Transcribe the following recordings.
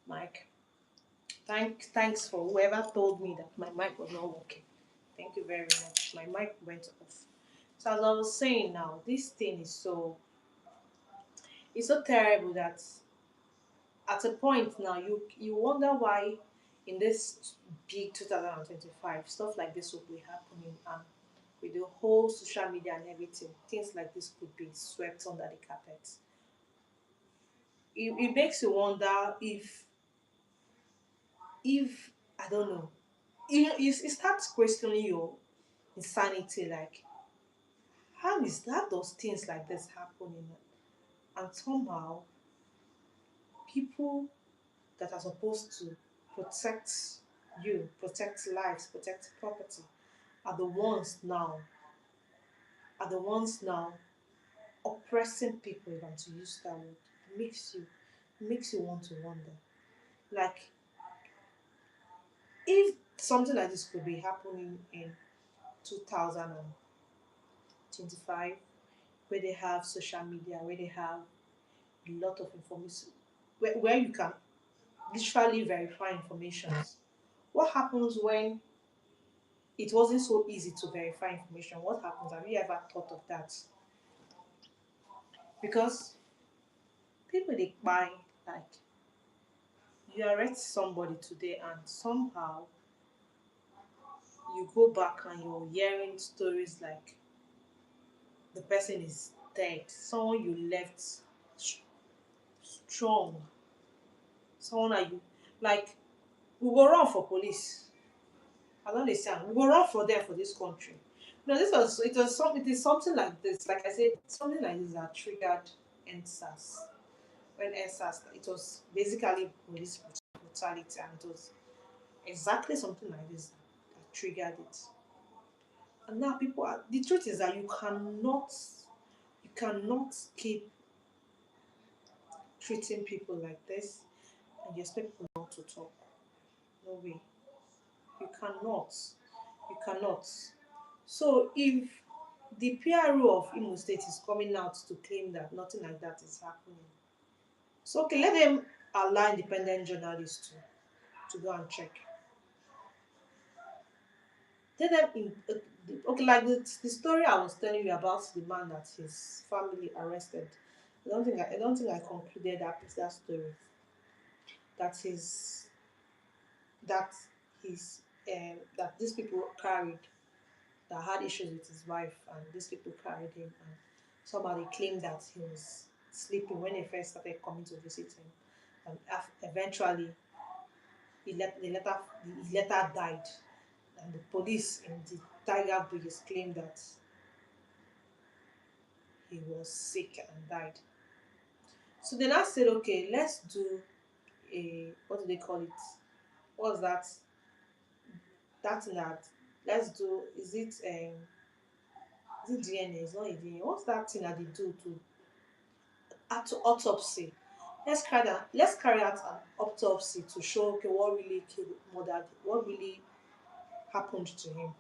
mic. Thanks for whoever told me that my mic was not working. Thank you very much. My mic went off. So as I was saying now, this thing is it's so terrible that at a point now you wonder why in this big 2025 stuff like this will be happening, and with the whole social media and everything, things like this could be swept under the carpet. It makes you wonder if I don't know, it starts questioning your insanity, like how is that those things like this happening, and somehow people that are supposed to protect you, protect lives, protect property, are the ones now are the ones now oppressing people, if I'm to use that word. It makes you want to wonder. Like, if something like this could be happening in 2025, where they have social media, where they have a lot of information, where you can literally verify information. What happens when it wasn't so easy to verify information? What happens? Have you ever thought of that? Because people they buy, like, you arrest somebody today and somehow you go back and you're hearing stories like the person is dead, someone you left s- strong, someone that you like. We go run for police. I don't understand. We go run for them for this country. No, it is something like this. Like I said, something like this that triggered NSAS. When NSAS, it was basically police brutality, and it was exactly something like this that triggered it. And now people are, the truth is that you cannot keep treating people like this and you expect people not to talk. No way. You cannot. You cannot. So if the PRO of Imo State is coming out to claim that nothing like that is happening, so okay, let them allow independent journalists to go and check. Let them okay, like the story I was telling you about the man that his family arrested. I don't think I concluded that story. That is that that these people carried, that had issues with his wife, and these people carried him, and somebody claimed that he was sleeping when they first started coming to visit him, and eventually he later died, and the police in the Tiger Bridges claimed that he was sick and died. So they now said, okay, let's do a, what do they call it? What's that? That thing that let's do, is it DNA? It's not a DNA. What's that thing that they do to autopsy? Let's carry out an autopsy to show, okay, what really killed murdered, what really happened to him.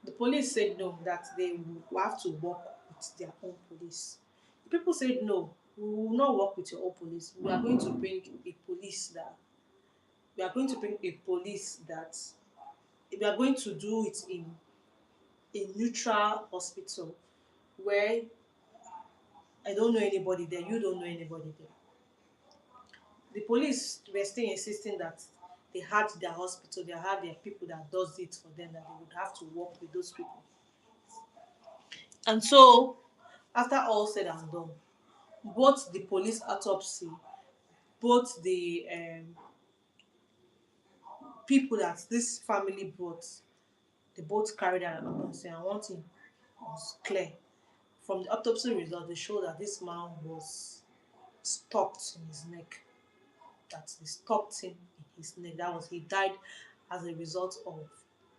The police said no, that they will have to work with their own police. The people said no, we will not work with your own police. We are going to bring a police that we are going to do it in a neutral hospital where I don't know anybody there, you don't know anybody there. The police were still insisting that they had their hospital, they had their people that does it for them, that they would have to work with those people. And so, after all said and done, both the police autopsy, both the people that this family brought, they both carried out an autopsy, and one thing was clear. From the autopsy result, they showed that this man was stopped in his neck. That they stopped him in his neck. That was, he died as a result of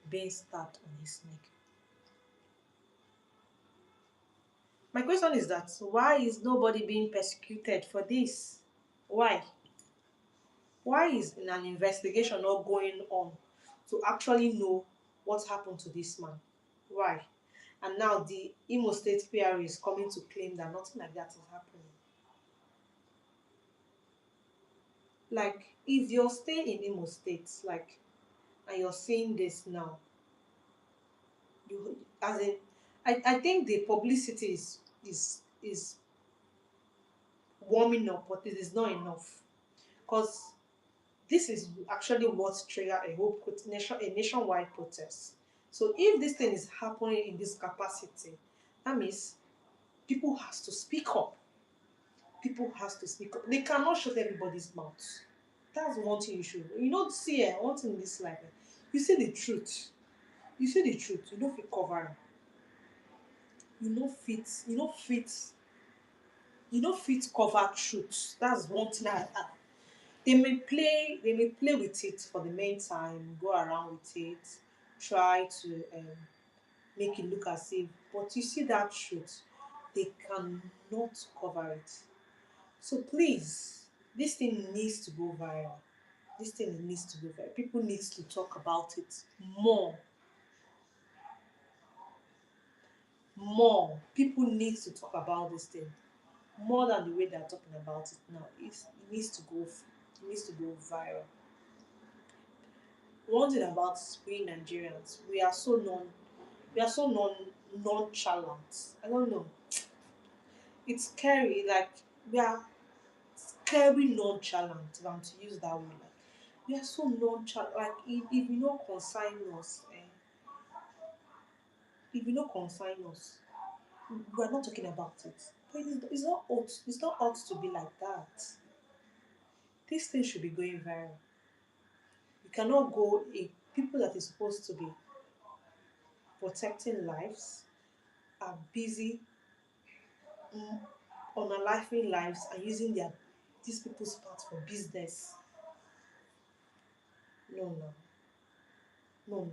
being stabbed on his neck. My question is that why is nobody being persecuted for this? Why? Why is an investigation not going on to actually know what happened to this man? Why? And now the Imo State PRA is coming to claim that nothing like that is happening. Like if you're staying in Imo State, like, and you're saying this now, you as in, I think the publicity is warming up, but it is not enough because this is actually what triggered a whole a nationwide protest. So if this thing is happening in this capacity, that means people has to speak up. People has to speak up. They cannot shut everybody's mouth. That's one thing you should. You know, see, one thing in this life, you see the truth. You see the truth. You don't fit cover am. You know fit. You know fit. You know fit cover truth. That's one thing they may play with it for the meantime, go around with it, try to make it look as if, but you see that truth, they cannot cover it. So please, this thing needs to go viral. This thing needs to go viral. People need to talk about it more. More. People need to talk about this thing more than the way they're talking about it now. It needs to go. It needs to go viral. One thing about we Nigerians, we are so nonchalant. I don't know. It's scary. Like we are scary nonchalant. If I'm to use that word, like we are so nonchalant. Like if you know consign us, if you know consign us, we are not talking about it. But it's not ought. It's not ought to be like that. This thing should be going viral. You cannot go a people that is supposed to be protecting lives are busy unaliving lives and using their these people's part for business. No, no, no,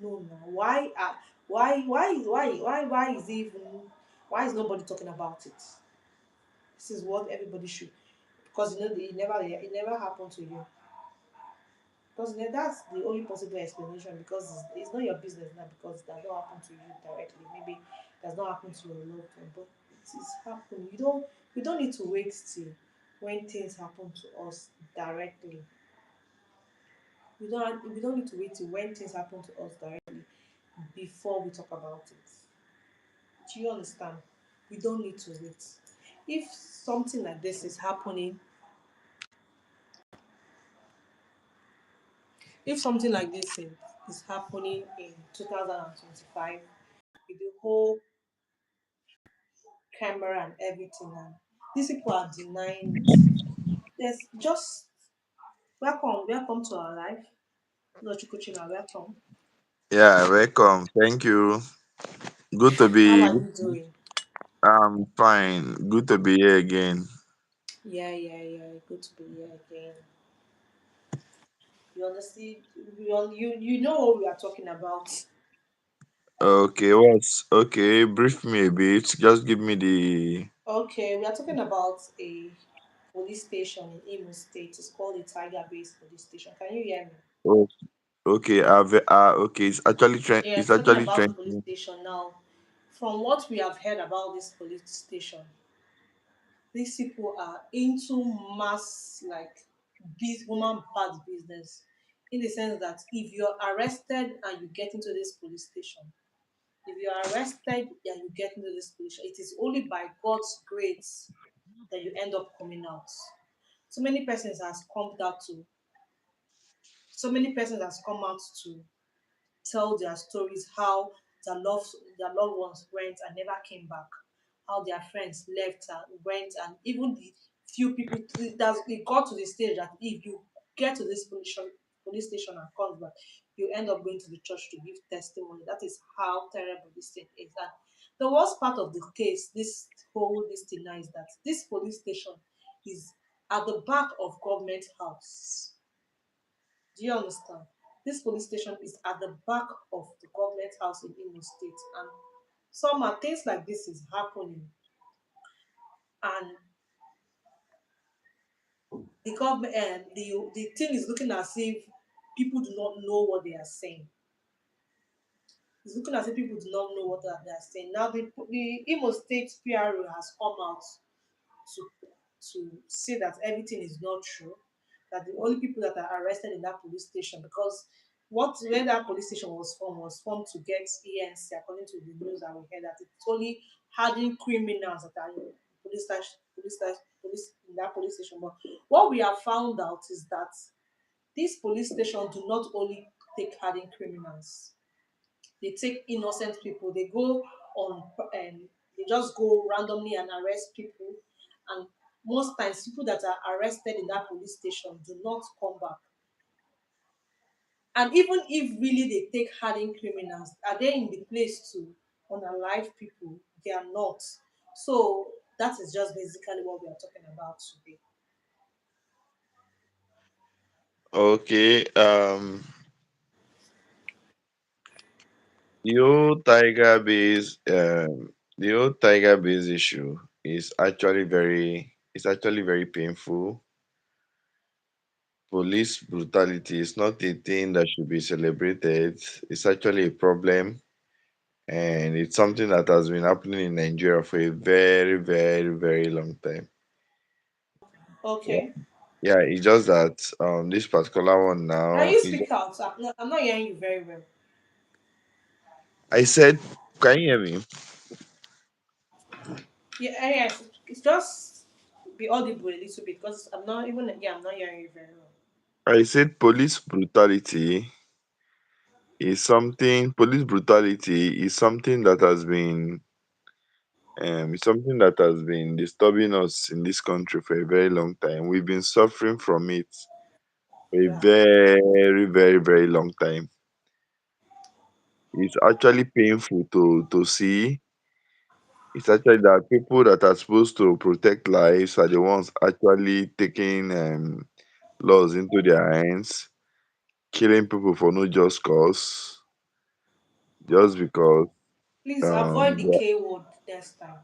no, no, no. Why is even why is nobody talking about it? This is what everybody should because you know it never happened to you. Because that's the only possible explanation because it's not your business now because it does not happen to you directly. Maybe it does not happen to your loved one, but it is happening. You don't need to wait till when things happen to us directly. We don't need to wait till when things happen to us directly before we talk about it. Do you understand? We don't need to wait. If something like this is happening, if something like this is happening in 2025 with the whole camera and everything, and these people are denying it. There's just welcome to our life. Lord Chukwuchina, welcome. Yeah, welcome. Thank you. Good to How be. are you doing? I'm fine. Good to be here again. Yeah, yeah, yeah. Good to be here again. You understand? You know what we are talking about. Okay, what's okay? Brief me a bit. Just give me the. Okay, we are talking about a police station in Imo State. It's called the Tiger Base Police Station. Can you hear me? Oh, okay. Okay. Yeah, It's it's talking actually about the police trending. station now. From what we have heard about this police station, these people are into mass like woman bad business in the sense that if you're arrested and you get into this police station, if you're arrested and you get into this police station, it is only by God's grace that you end up coming out. So many persons has come out to so many persons has come out to tell their stories how their loved ones went and never came back, how their friends left and went, and even the few people it got to the stage that if you get to this police station and come back, you end up going to the church to give testimony. That is how terrible this thing is. And the worst part of the case, this thing now is that this police station is at the back of government house. Do you understand? This police station is at the back of the government house in Imo State, and somehow things like this is happening, and the government and the thing is looking as if people do not know what they are saying. It's looking as if people do not know what they are saying. Now the Imo State PRO has come out to see that everything is not true, that the only people that are arrested in that police station, because what when that police station was formed to get ENC, according to the news that we heard, that it's only hardened criminals that are in police in that police station. But what we have found out is that these police stations do not only take hardened criminals, they take innocent people. They go on they just go randomly and arrest people, and most times people that are arrested in that police station do not come back. And even if really they take hardened criminals, are they in the place to unalive people? They are not. So that is just basically what we are talking about today. Okay. The whole tiger base issue is actually very painful. Police brutality is not a thing that should be celebrated. It's actually a problem, and it's something that has been happening in Nigeria for a very, very, very long time. Yeah, Okay. yeah. It's just that this particular one Can now you is. speak out? I'm not hearing you very well. I said, can you hear me? Yeah, yes. It's just be audible a little bit because I'm not hearing you very well. I said police brutality is something that has been it's something that has been disturbing us in this country for a very long time. We've been suffering from it for a Yeah. very, very, very long time. It's actually painful to see. It's actually that people that are supposed to protect lives are the ones actually taking laws into their hands, killing people for no just cause, just because Please avoid the they are K word next time.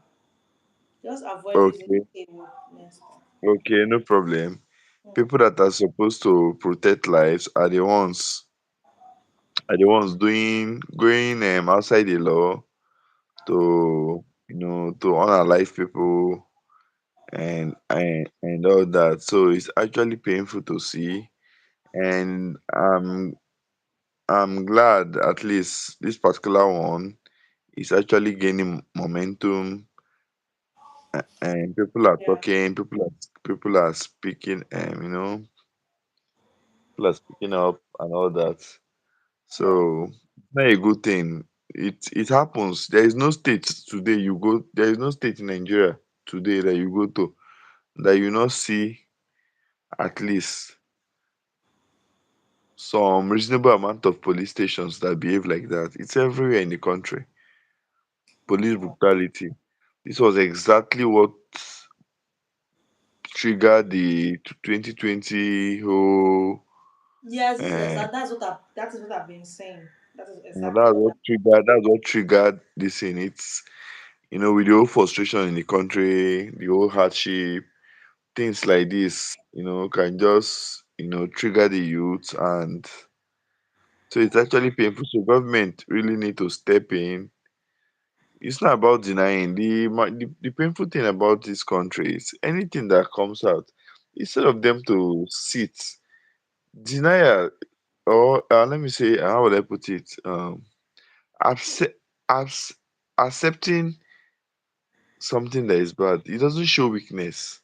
Just avoid using okay. the K word next time. Okay, no problem. Mm. People that are supposed to protect lives are the ones going outside the law to unalive people and all that. So it's actually painful to see, and I'm glad at least this particular one is actually gaining momentum, and people are Yeah. talking, people are speaking, people are speaking up and all that. Yeah. So it's not a good thing. It happens. There is no state today you go. There is no state in Nigeria today that you go to that you not see at least some reasonable amount of police stations that behave like that. It's everywhere in the country. Police Yeah. brutality. This was exactly what triggered the 2020 whole. Yes. Uh, That is what I've been saying. That is exactly that's what what triggered. That's what triggered this thing. It's with the whole frustration in the country, the whole hardship, things like this, can just, trigger the youth. And so it's actually painful. So government really need to step in. It's not about denying. The painful thing about this country is anything that comes out, instead of them to sit, denial, or let me say, how would I put it? Accept, accepting something that is bad. It doesn't show weakness.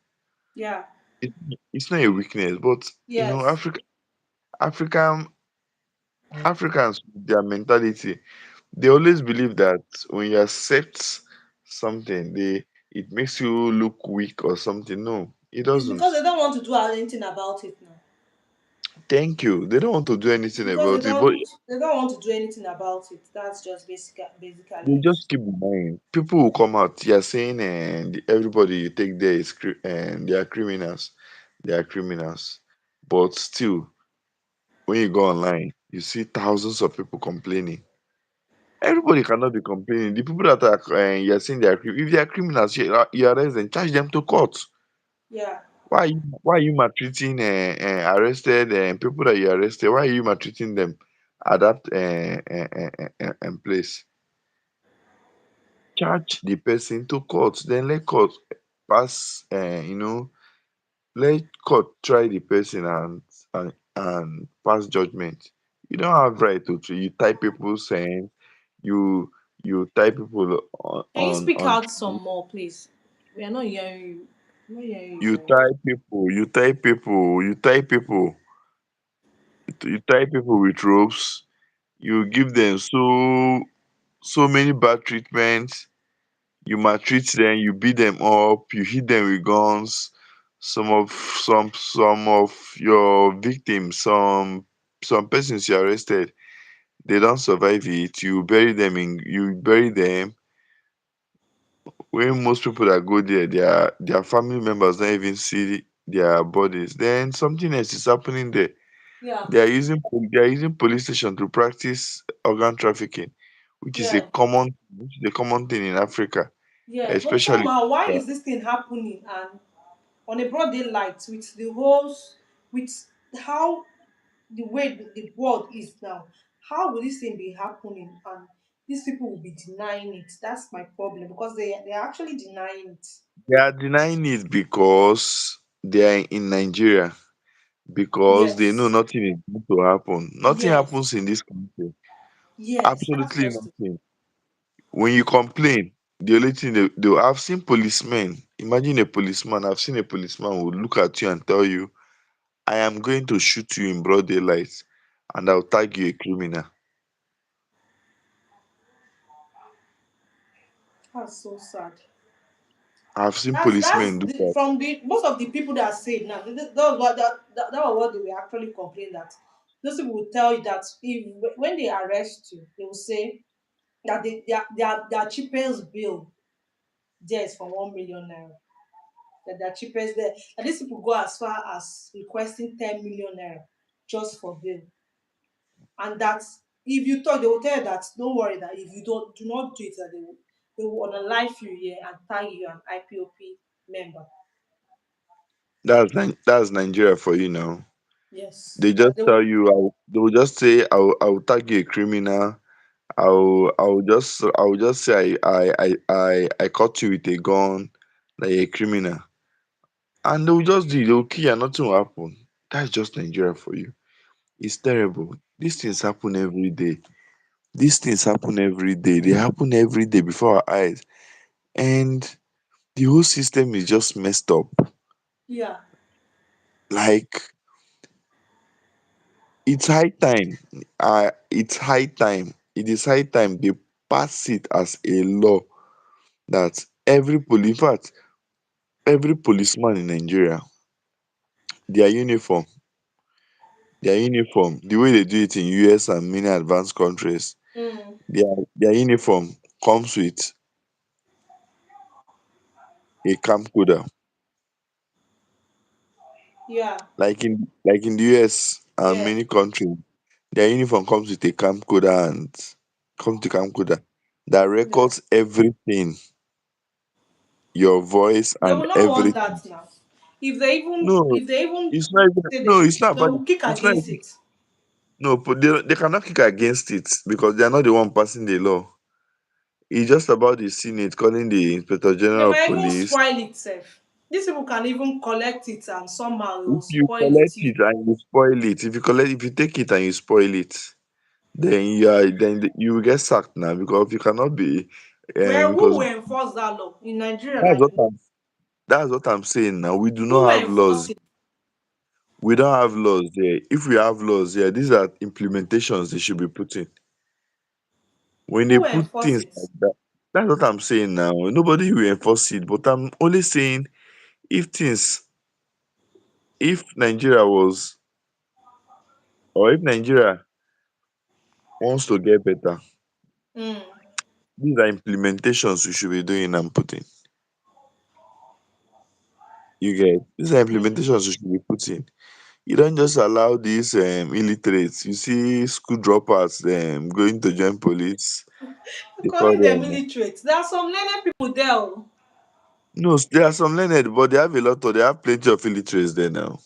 yeah. it, it's not a weakness, but Yes. African Africans, with their mentality, they always believe that when you accept something, it makes you look weak or something. No, it It's because doesn't. they don't want to do anything about it now. Thank you. They don't want to do It's anything because about it, but they don't want to do anything about it. That's just basically they it. just keep denying. People will come out. You are saying, and everybody you take there and they are criminals. They are criminals, but still, when you go online, you see thousands of people complaining. Everybody cannot be complaining. The people that are you're saying if they are criminals, you arrest them, charge them to court. Yeah. Why are you maltreating arrested people that you arrested? Why are you maltreating them at that place? Charge the person to court, then let court pass. let court try the person and pass judgment. You don't have right to you tie people's hands, you you tie people Can you speak on out some more, please? We are not hearing you. I'm not hearing you you very well. tie people, you tie people with ropes, you give them so many bad treatments, you maltreat them, you beat them up, you hit them with guns. Some of your victims, some persons you arrested, they don't survive it. You bury them. When most people that go there, their family members don't even see their bodies. Then something else is happening there. Yeah, They are using police station to practice organ trafficking, yeah, which is a common thing in Africa, yes. But especially. somehow, why is this thing happening and on a broad daylight with the holes, with how the way the world is now? How will this thing be happening and these people will be denying it? That's my problem because they're actually denying it. They are denying it because they are in Nigeria, because they know Yes, nothing is going to happen. Nothing happens yes, in this country. yes. That's Absolutely just it. nothing. When you complain, the only thing I've seen policemen. Imagine a policeman. I've seen a policeman who will look at you and tell you, "I am going to shoot you in broad daylight, and I'll tag you a criminal." That's so sad. I've seen That's policemen do that. from the most of the people that say it now. That was what that was what they were actually complaining that those people will tell you that if when they arrest you, they will say that their cheapest bill there is for 1 million naira. That their cheapest there. And these people go as far as requesting 10 million naira just for bill. And that if you talk, they will tell you that don't worry that if you don't do not do it, that they will unalive you here and tag you an IPOP member. That's Nigeria for you now. Yes, They that just they tell will. you, they will just say, I'll tag you a criminal. I'll just say I caught you with a gun, like a criminal, and they'll kill you and nothing will happen. That's just Nigeria for you. It's terrible. These things happen every day. These things happen every day. They happen every day before our eyes, and the whole system is just messed up. Yeah, Like, it's high time. It's high time. It is high time they pass it as a law that in fact, every policeman in Nigeria, their uniform, the way they do it in US and many advanced countries, mm, their uniform comes with a camcorder. yeah, Like in the US and yeah, many countries, their uniform comes with camcorder that yeah. records everything, your voice They and will not want everything. that now. If No, they even it's not even say no, they it's not they about will kick it's not against even it. no, but they cannot kick against it because they are not the one passing the law. It's just about the Senate calling the Inspector They General of might even Police. spoil itself. These people can even collect it and somehow they will If you spoil it. collect it and you spoil it, if you take it and you spoil it, then you will get sacked now because you cannot be Well, who because will enforce that law in Nigeria? that's Like what I'm that's what I'm saying now. We do who not will have laws. enforce it? We don't have laws there. If we have laws here, these are implementations they should be putting. When Who they will put enforce things it? like that, that's what I'm saying now. Nobody will enforce it. But I'm only saying if things if Nigeria was or if Nigeria wants to get better, Mm, these are implementations we should be doing and putting. You get these are mm. implementations we should be putting. You don't just allow these illiterates. You see school dropouts going to join police. They call Calling them them illiterate. There are some learned people there. Oh. no, there are some learned, but they have plenty of illiterates there now.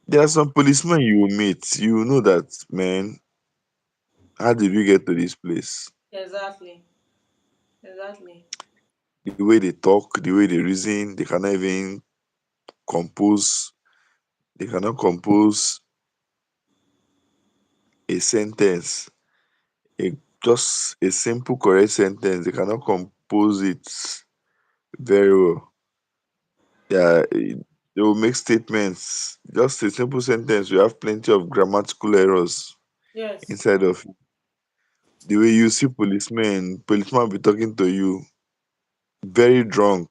There are some policemen you will meet. You will know that, man, how did we get to this place? Exactly. Exactly. The way they talk, the way they reason, they cannot even. compose they cannot compose a sentence, a just a simple correct sentence. They cannot compose it very well. Yeah, they will make statements. Just a simple sentence. We have plenty of grammatical errors Yes. inside of it. The way you see policeman be talking to you very drunk.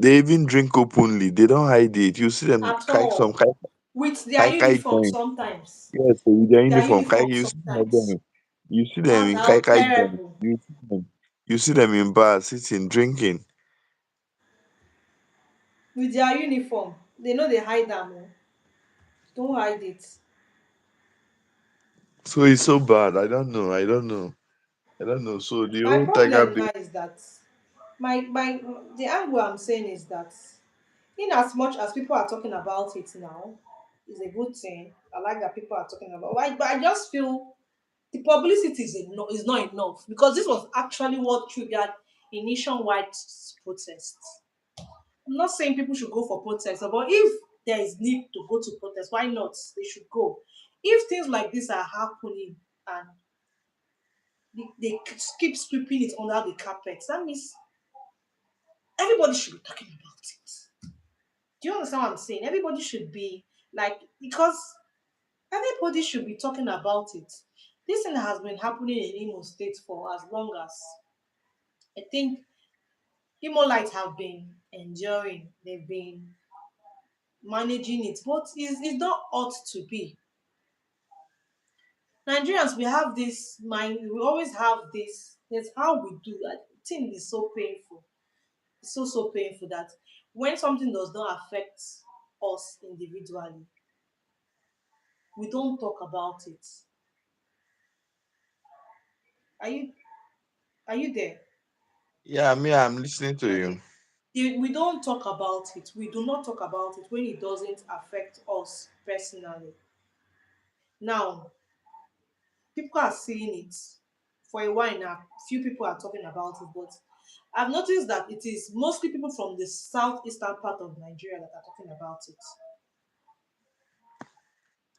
They even drink openly. They don't hide it. You see them At kike some all. kike With their kike kike uniform joint. sometimes. Yes, so with their Their uniform, uniform kike. sometimes. You see them That's in how kike joint. terrible. You see them in bars sitting drinking. With their uniform. They know they hide them. Oh. Don't hide it. So it's so bad. I don't know. I don't know. I don't know. So the My whole tiger problem bay. now is that my the angle I'm saying is that in as much as people are talking about it now, is a good thing. I like that people are talking about it. But I just feel the publicity is not enough because this was actually what triggered a nationwide protest. I'm not saying people should go for protest, but if there is need to go to protest, why not? They should go. If things like this are happening and they keep sweeping it under the carpet, that means everybody should be talking about it. Do you understand what I'm saying? Everybody should be like, because everybody should be talking about it. This thing has been happening in Imo State for as long as I think Imo Light have been enduring. They've been managing it, but it's not ought to be. Nigerians, we have this mind, we always have this. That's how we do. I think it's so painful. It's so painful that when something does not affect us individually, we don't talk about it. Are you are you there? Yeah, me, I'm listening to you. Okay. We don't talk about it. We do not talk about it when it doesn't affect us personally. Now, people are seeing it for a while now. Few people are talking about it, but I've noticed that it is mostly people from the southeastern part of Nigeria that are talking about it.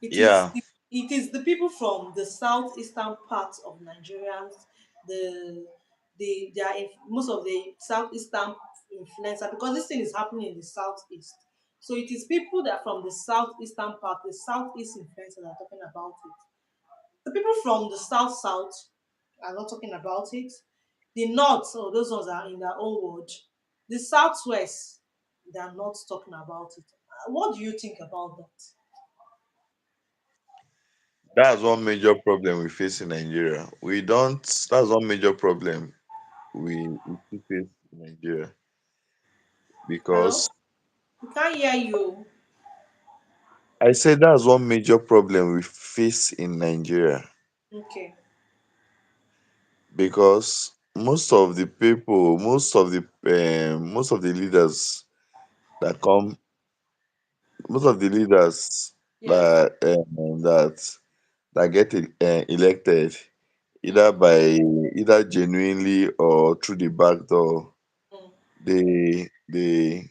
It is Yeah, it is the people from the southeastern part of Nigerians, they are most of the southeastern influencer because this thing is happening in the southeast. So it is people that from the southeastern part, the southeast influencers are talking about it. The people from the south are not talking about it. The north, so those ones are in their own world. The southwest, they are not talking about it. What do you think about that? that's one major problem we face in Nigeria. We don't. That's one major problem we still face in Nigeria Hello? because We can't hear you. I said that's one major problem we face in Nigeria Okay. because most of the leaders that come, most of the leaders Yes. that get elected either Mm, by either genuinely or through the back door, mm. they they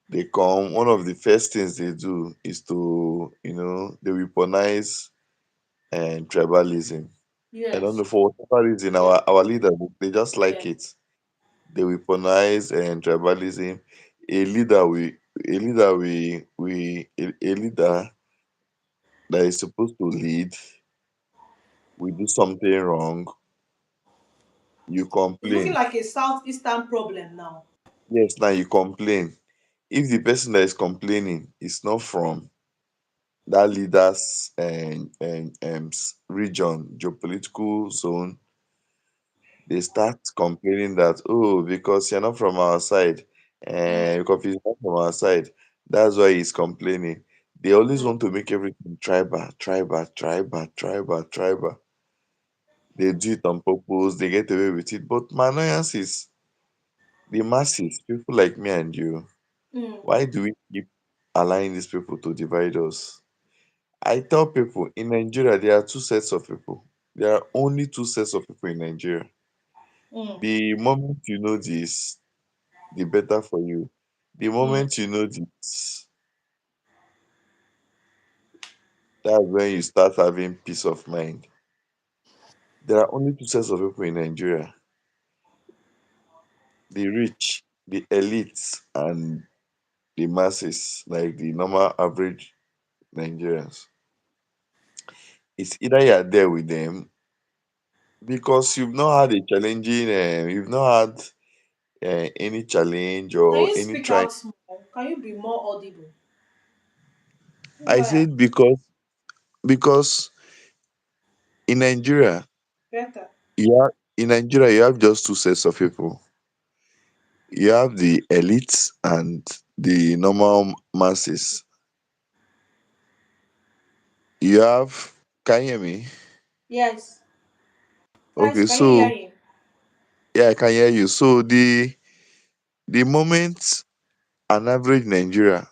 they come. One of the first things they do is to they weaponize and tribalism. I don't Yes. know for whatever reason Yes. our leaders they just like Yes. it. They weaponize and tribalism. A leader a leader that is supposed to lead, we do something wrong, you It's looking complain. like a southeastern problem now. Yes, now you complain. If the person that is complaining is not from that leader's region, geopolitical zone, they start complaining that, oh, because you're not from our side, and Mm, because he's not from our side, that's why he's complaining. They always mm, want to make everything tribal, tribal, tribal, tribal, tribal. They do it on purpose, they get away with it. But my annoyance is the masses, people like me and you. mm. Why do we keep allowing these people to divide us? I tell people in Nigeria there are two sets of people. There are only two sets of people in Nigeria. Mm. The moment you know this, the better for you. The Mm. moment you know this, that's when you start having peace of mind. There are only two sets of people in Nigeria: the rich, the elites, and the masses, like the normal average Nigerians. It's either you are there with them because you've not had a challenging, you've not had any challenge Can or you any speak try. out more? Can you be more audible? I Lawyer, said because in Nigeria, better. you have just two sets of people. You have the elites and the normal masses. You have, can you hear me? Yes. Guys, Okay, can you hear so him? yeah, I can hear you. So the moment an average Nigeria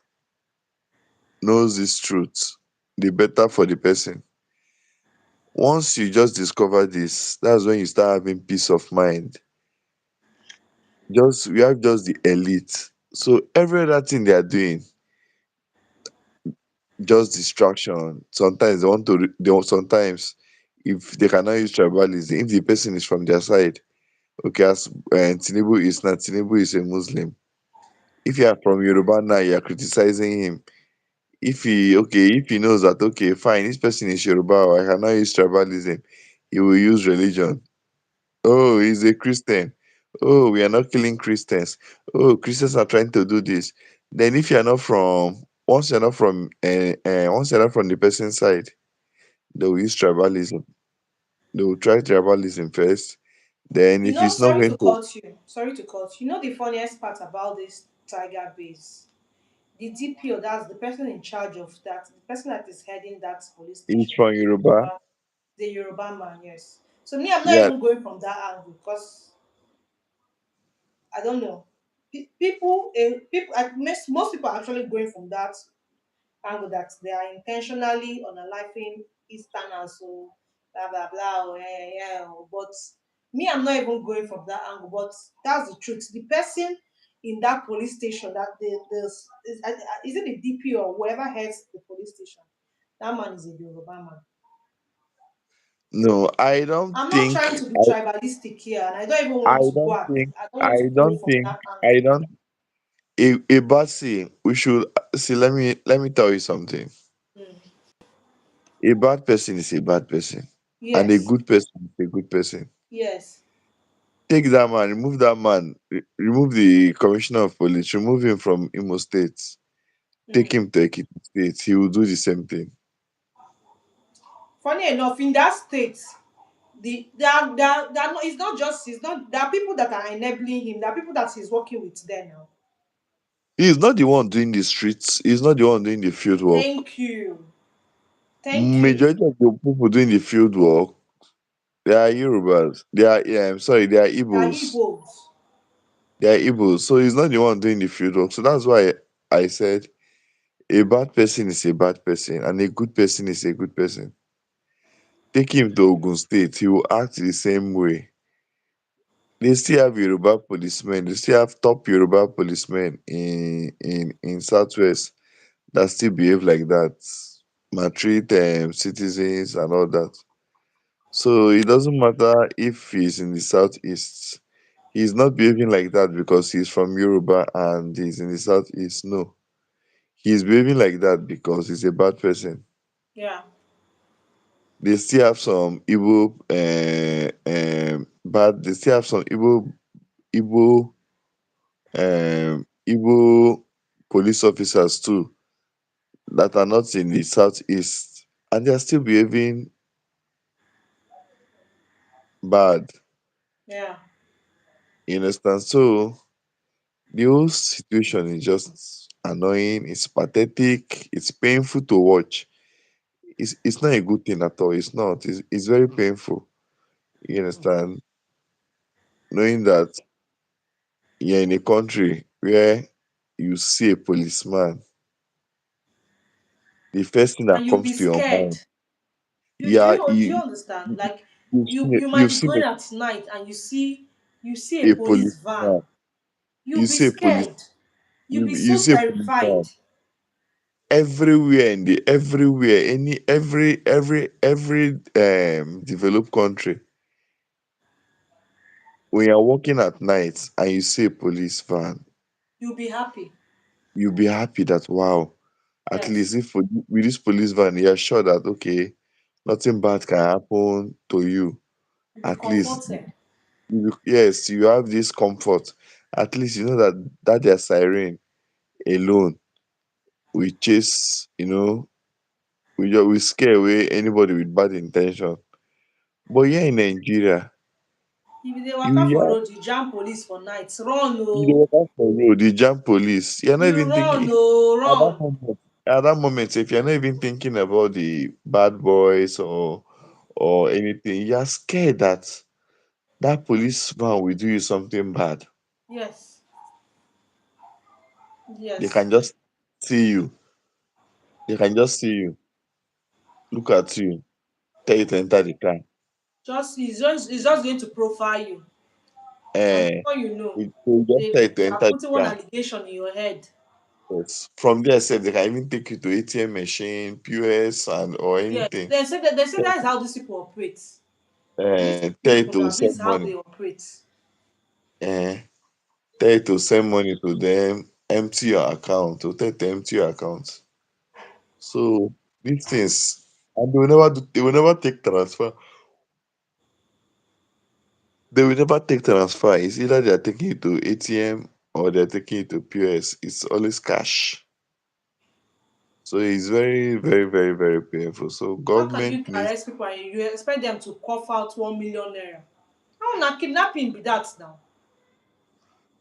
knows this truth, the better for the person. Once you just discover this, that's when you start having peace of mind. Just we have just the elite. So every other thing they are doing, just distraction. Sometimes they want to. Sometimes if they cannot use tribalism, if the person is from their side, okay, as Tinubu is not. Tinubu is a Muslim. If you are from Yoruba now, you are criticizing him. If he knows that okay, fine, this person is Yoruba, or I cannot use tribalism, he will use religion. Oh, he's a Christian. Oh, we are not killing Christians. Oh, Christians are trying to do this. Then if you're not from once you're not from the person's side, they will use tribalism. They will try tribalism first. Then You if know, it's not sorry going to to, cut you. Sorry to cut you. You know the funniest part about this tiger base? The DPO, that's the person in charge of that, the person that is heading that police it's station, from Yoruba. the Yoruba man, yes. So me, I'm not Yeah, even going from that angle because I don't know. People, most people are actually going from that angle that they are intentionally unaliving Easterners, so blah blah blah. Oh, yeah, yeah, yeah. Oh. But me, I'm not even going from that angle. But that's the truth. The person in that police station, that the is it the DP or whoever heads the police station? That man is a Yoruba man. no, I don't I'm not trying think. to be tribalistic here, and I don't even I want to go don't at. think. I don't I want to go don't from think. that I angle. don't. A see, we should see. Let me tell you something. Mm. A bad person is a bad person, and a Yes, good person is a good person. yes. Take that man, remove that man, remove the commissioner of police, remove him from Imo State, take Mm. him to Ekiti State. He will do the same thing. Funny enough, in that state, they are not, it's not just it's not there are people that are enabling him. There are people that he's working with there now. He's not the one doing the streets. He's not the one doing the field work. Thank you. Thank you. Majority of the people doing the field work, they are Yorubas. They are, yeah, I'm sorry, they are They are Igbos. Igbos. They are Igbos. So he's not the one doing the field work. So that's why I said a bad person is a bad person and a good person is a good person. Take him to Ogun State, he will act the same way. They still have Yoruba policemen, they still have top Yoruba policemen in Southwest that still behave like that, maltreat citizens and all that. So it doesn't matter if he's in the Southeast. He's not behaving like that because he's from Yoruba and he's in the Southeast. No. He's behaving like that because he's a bad person. Yeah. They still have some Igbo bad. They still have some Igbo Igbo police officers too that are not in the southeast, and they are still behaving bad. Yeah. You understand? So the whole situation is just annoying. It's pathetic. It's painful to watch. It's not a good thing at all. It's not. It's very painful. You understand? Knowing that you're in a country where you see a policeman, the first thing that And you'll comes be to your scared. mind, Do yeah, you understand? Like you've seen you it, you might you've be seen going it. at night and you see You see a a police police van, van. you'll You be see a police. scared. You'll be You so see a police terrified. van everywhere in the everywhere any every developed country. When you're walking at night and you see a police van, You'll be happy. you'll be happy that wow, at least Yes. if with this police van, you're sure that okay, nothing bad can happen to you. You'll be At least comforted. yes, you have this comfort. At least you know that their siren alone will chase, we scare away anybody with bad intention. But here in Nigeria, If they you waka for hear road, you jam police for night. Run you dey oh. waka for road, you jam police. You're not You even thinking run oh, at that run. moment. At that moment, if you're not even thinking about the bad boys or anything, you're scared that police man will do you something bad. Yes. They Yes. can just see you. They can just see you, look at you, tell you to enter the car. He's just going to profile you. And Eh, before you know, they just they tell you to are enter the putting one car. allegation in your head. Yes. From there, sef, they can even take you to ATM machine, POS, and or Yes. anything. They say that is how these people operate. These Tell police you to program, this is send how money. they operate. Eh, tell you to send money to them, empty your account, to tell you to empty your account. So these things, and they will never take transfer. They will never take transfer. It's either they are taking it to ATM or they're taking it to POS. It's always cash. So it's very, very, very, very painful. So How can government you needs arrest people and you expect them to cough out 1 million naira? How na kidnapping be that now?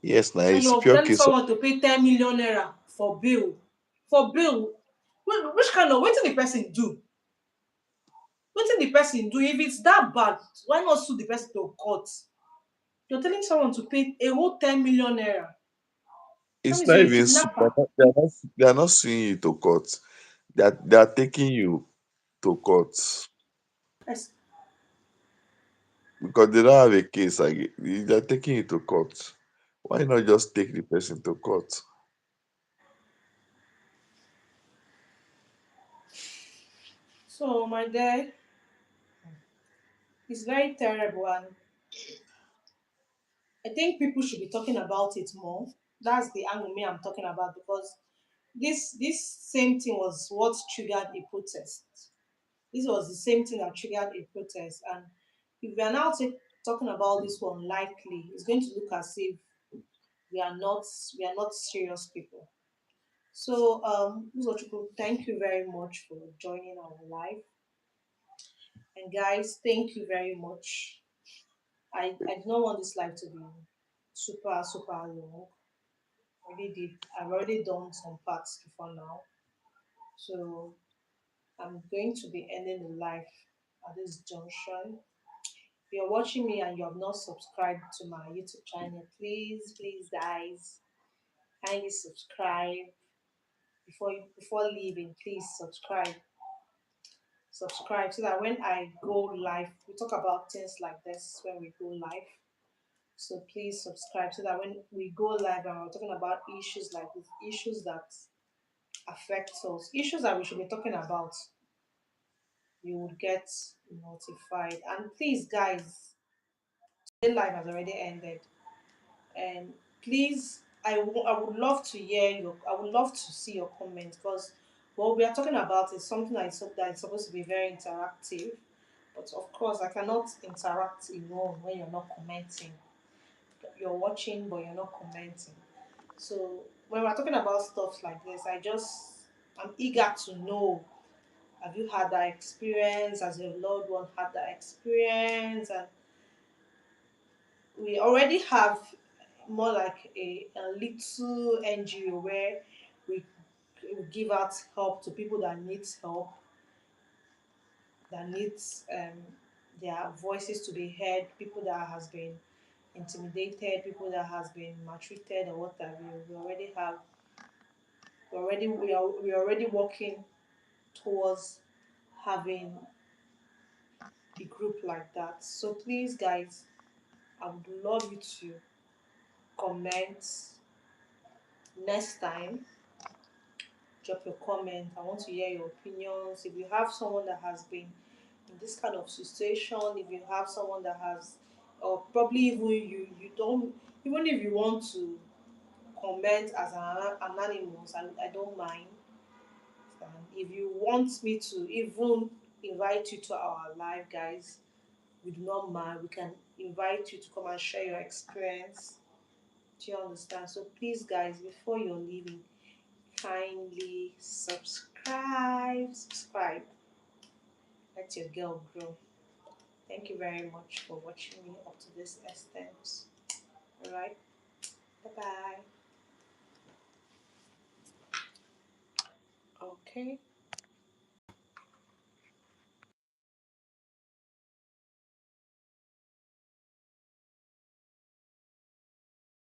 yes, now And it's you're pure telling case of someone to pay 10 million naira for bail. For bail. Which kind of wetin the person do? Wetin the person do? If it's that bad, why not sue the person to court? You're telling someone to pay a whole 10 million naira. That it's means not you're a even kidnapper. they are not suing you to court. They are taking you to court Yes. because they don't have a case. Like they are taking you to court. Why not just take the person to court? So my dear, it's very terrible, and I think people should be talking about it more. That's the angle me I'm talking about, because this same thing was what triggered a protest. This was the same thing that triggered a protest, and if we are now talking about this one lightly, it's going to look as if we are not we are not serious people. So, Uzochukwu, thank you very much for joining our live, and guys, thank you very much. I do not want this live to be super long. I've already done some parts before now. So I'm going to be ending the live at this junction. If you're watching me and you have not subscribed to my YouTube channel, please guys, kindly subscribe before leaving. Please subscribe so that when I go live, we talk about things like this when we go live. So please subscribe so that when we go live and we're talking about issues like this, issues that affect us, issues that we should be talking about, you would get notified. And please, guys, the live has already ended. And please, I would love to hear I would love to see your comments, because what we are talking about is something that is supposed to be very interactive. But of course, I cannot interact alone when you're not commenting. You're watching, but you're not commenting. So when we're talking about stuff like this, I'm eager to know, have you had that experience? Has your loved one had that experience? And we already have more like a little NGO where we, we give out help to people that needs help, that needs their voices to be heard, people that has been intimidated, people that has been maltreated or what have you. We already have we are already working towards having a group like that. So please, guys, I would love you to comment next time. Drop your comment. I want to hear your opinions. If you have someone that has been in this kind of situation, if you have someone that has, or probably even you don't, even if you want to comment as an anonymous, I don't mind. And if you want me to even invite you to our live, guys, we do not mind. We can invite you to come and share your experience. Do you understand? So please, guys, before you're leaving, kindly subscribe. Let your girl grow. Thank you very much for watching me up to this extent. All right, bye bye. Okay.